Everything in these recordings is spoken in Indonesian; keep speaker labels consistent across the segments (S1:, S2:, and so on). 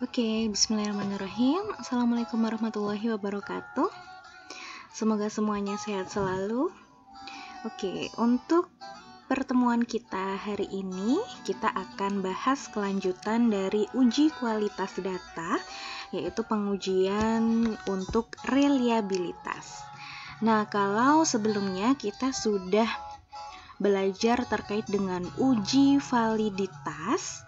S1: Oke, bismillahirrahmanirrahim. Assalamualaikum warahmatullahi wabarakatuh. Semoga semuanya sehat selalu. Oke, untuk pertemuan kita hari ini, kita akan bahas kelanjutan dari uji kualitas data, yaitu pengujian untuk reliabilitas. Nah, kalau sebelumnya kita sudah belajar terkait dengan uji validitas,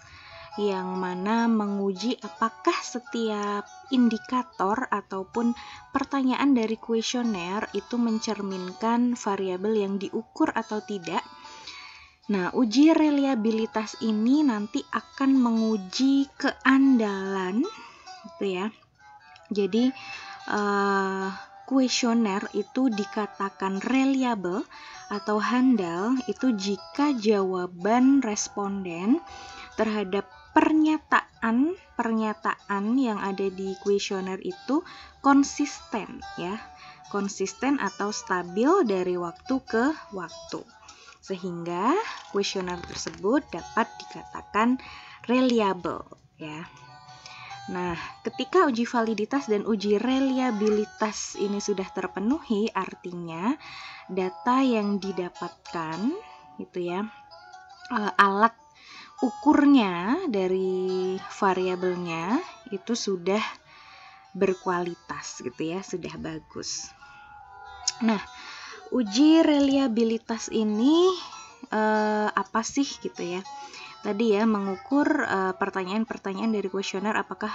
S1: yang mana menguji apakah setiap indikator ataupun pertanyaan dari kuesioner itu mencerminkan variabel yang diukur atau tidak. Nah, uji reliabilitas ini nanti akan menguji keandalan, gitu ya. Jadi, kuesioner itu dikatakan reliable atau handal itu jika jawaban responden terhadap pernyataan yang ada di kuesioner itu konsisten ya. Konsisten atau stabil dari waktu ke waktu. Sehingga kuesioner tersebut dapat dikatakan reliable ya. Nah, ketika uji validitas dan uji reliabilitas ini sudah terpenuhi, artinya data yang didapatkan itu ya, alat ukurnya dari variabelnya itu sudah berkualitas gitu ya, sudah bagus. Nah, uji reliabilitas ini apa sih gitu ya? Tadi ya, mengukur pertanyaan-pertanyaan dari kuesioner apakah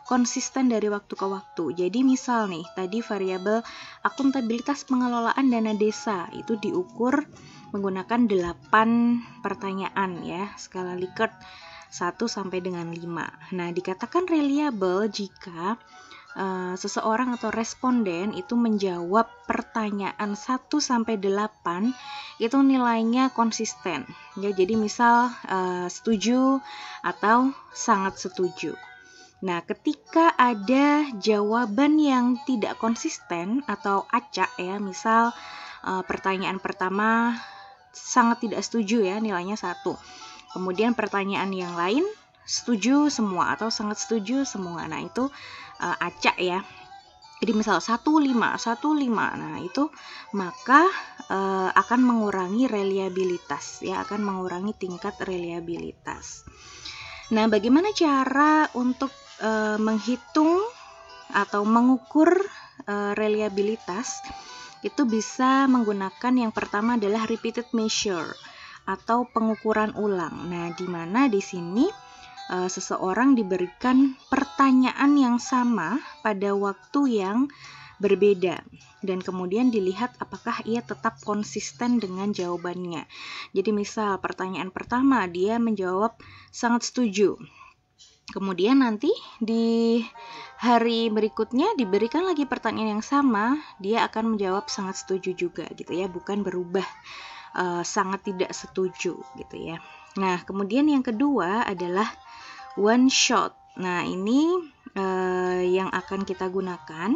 S1: konsisten dari waktu ke waktu. Jadi misal nih, tadi variabel akuntabilitas pengelolaan dana desa itu diukur menggunakan 8 pertanyaan ya, skala Likert 1 sampai dengan 5. Nah, dikatakan reliable jika seseorang atau responden itu menjawab pertanyaan 1 sampai 8 itu nilainya konsisten. Ya, jadi misal setuju atau sangat setuju. Nah, ketika ada jawaban yang tidak konsisten atau acak ya, misal pertanyaan pertama sangat tidak setuju ya, nilainya 1. Kemudian pertanyaan yang lain setuju semua atau sangat setuju semua. Nah, itu acak ya. Jadi misal 1,5. Nah, itu maka akan mengurangi reliabilitas ya, akan mengurangi tingkat reliabilitas. Nah, bagaimana cara untuk menghitung atau mengukur reliabilitas? Itu bisa menggunakan yang pertama adalah repeated measure atau pengukuran ulang. Nah, di mana di sini seseorang diberikan pertanyaan yang sama pada waktu yang berbeda dan kemudian dilihat apakah ia tetap konsisten dengan jawabannya. Jadi misal pertanyaan pertama dia menjawab sangat setuju. Kemudian nanti di hari berikutnya diberikan lagi pertanyaan yang sama, dia akan menjawab sangat setuju juga gitu ya, bukan berubah sangat tidak setuju gitu ya. Nah, kemudian yang kedua adalah one shot. Nah, ini yang akan kita gunakan.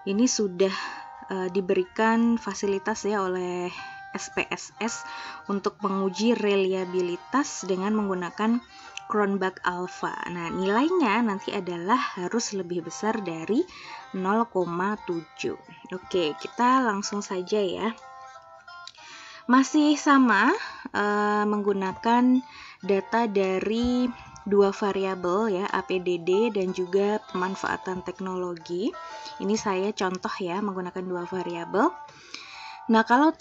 S1: Ini sudah diberikan fasilitas ya oleh SPSS untuk menguji reliabilitas dengan menggunakan Cronbach alpha. Nah, nilainya nanti adalah harus lebih besar dari 0,7. Oke, kita langsung saja ya. Masih sama menggunakan data dari 2 variabel ya, APDD dan juga pemanfaatan teknologi. Ini saya contoh ya menggunakan 2 variabel. Nah, kalau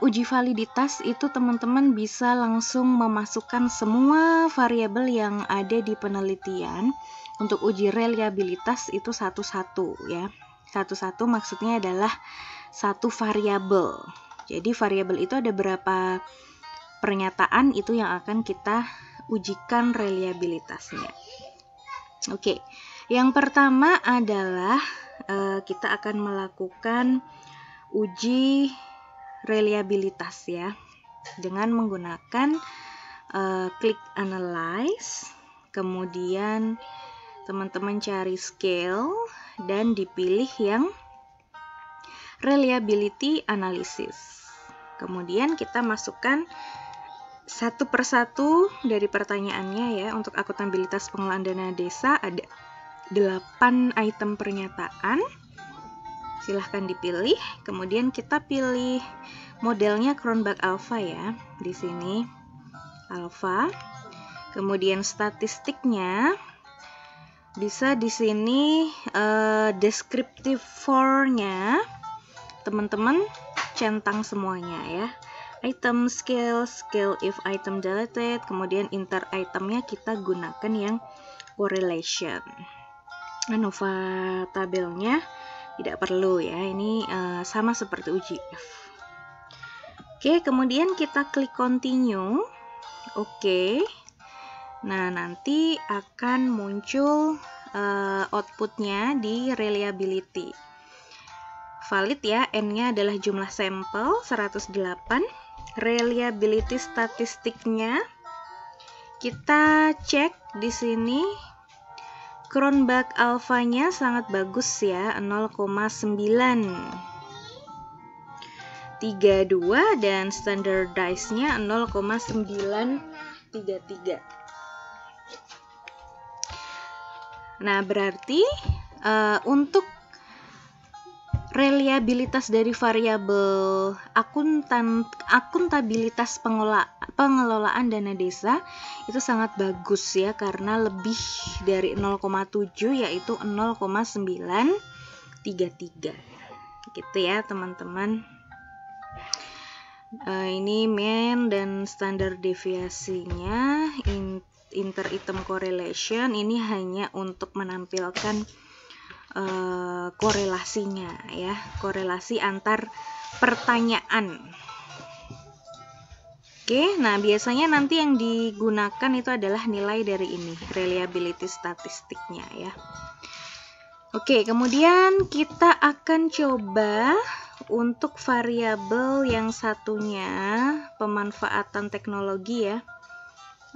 S1: uji validitas itu teman-teman bisa langsung memasukkan semua variabel yang ada di penelitian. Untuk uji reliabilitas itu satu-satu ya. Satu-satu maksudnya adalah satu variabel. Jadi variabel itu ada berapa pernyataan itu yang akan kita ujikan reliabilitasnya. Oke, yang pertama adalah kita akan melakukan uji reliabilitas ya dengan menggunakan klik analyze, kemudian teman-teman cari scale dan dipilih yang reliability analysis. Kemudian kita masukkan satu persatu dari pertanyaannya ya. Untuk akuntabilitas pengelolaan dana desa ada 8 item pernyataan. Silahkan dipilih. Kemudian kita pilih modelnya Cronbach Alpha ya. Di sini Alpha. Kemudian statistiknya bisa di sini descriptive for-nya teman-teman centang semuanya ya. Item scale if item deleted, kemudian inter itemnya kita gunakan yang correlation. ANOVA tabelnya tidak perlu ya, ini sama seperti uji F. Oke, kemudian kita klik continue. Oke. Nah, nanti akan muncul outputnya di reliability. Valid ya, N-nya adalah jumlah sampel 108. Reliability statistiknya kita cek di sini. Cronbach Alpha-nya sangat bagus ya, 0,932 dan standardize-nya 0,933. Nah, berarti untuk reliabilitas dari variabel akuntabilitas pengelolaan dana desa itu sangat bagus ya, karena lebih dari 0,7 yaitu 0,933 gitu ya teman-teman. Ini mean dan standar deviasinya, inter item correlation ini hanya untuk menampilkan korelasinya ya, korelasi antar pertanyaan. Oke, nah biasanya nanti yang digunakan itu adalah nilai dari ini, reliability statistiknya ya. Oke, kemudian kita akan coba untuk variabel yang satunya, pemanfaatan teknologi ya.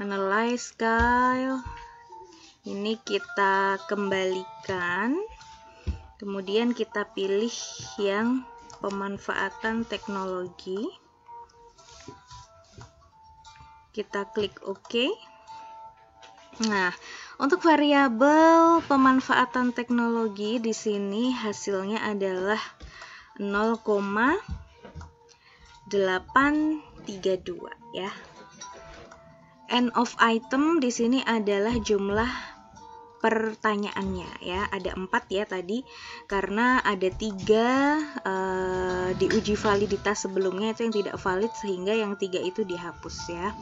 S1: Analyze scale. Ini kita kembalikan. Kemudian kita pilih yang pemanfaatan teknologi. Kita klik OK. Nah, untuk variabel pemanfaatan teknologi di sini hasilnya adalah 0,832 ya. End of item di sini adalah jumlah pertanyaannya ya, ada 4 ya tadi, karena ada 3 di uji validitas sebelumnya itu yang tidak valid, sehingga yang 3 itu dihapus ya.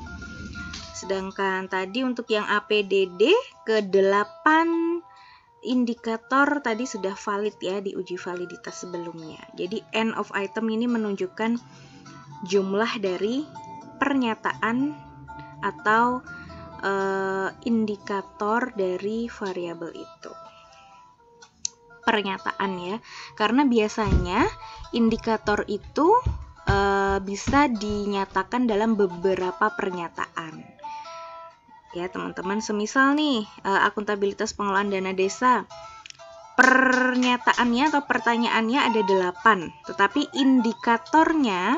S1: Sedangkan tadi untuk yang APDD ke 8 indikator tadi sudah valid ya di uji validitas sebelumnya. Jadi end of item ini menunjukkan jumlah dari pernyataan atau indikator dari variabel itu, pernyataan ya, karena biasanya indikator itu bisa dinyatakan dalam beberapa pernyataan ya teman-teman. Semisal nih akuntabilitas pengelolaan dana desa, pernyataannya atau pertanyaannya ada 8, tetapi indikatornya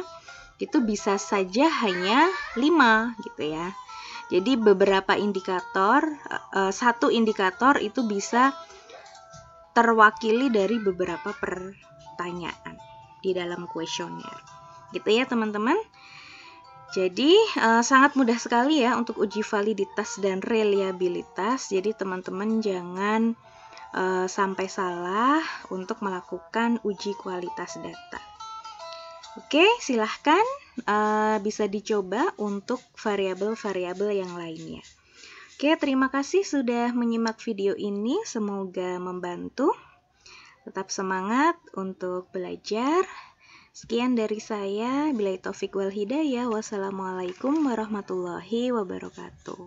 S1: itu bisa saja hanya 5 gitu ya. Jadi beberapa indikator, satu indikator itu bisa terwakili dari beberapa pertanyaan di dalam kuesioner. Gitu ya teman-teman. Jadi sangat mudah sekali ya untuk uji validitas dan reliabilitas. Jadi teman-teman jangan sampai salah untuk melakukan uji kualitas data. Oke, silahkan bisa dicoba untuk variabel-variabel yang lainnya. Oke, terima kasih sudah menyimak video ini. Semoga membantu. Tetap semangat untuk belajar. Sekian dari saya. Billahi taufik wal hidayah. Wassalamualaikum warahmatullahi wabarakatuh.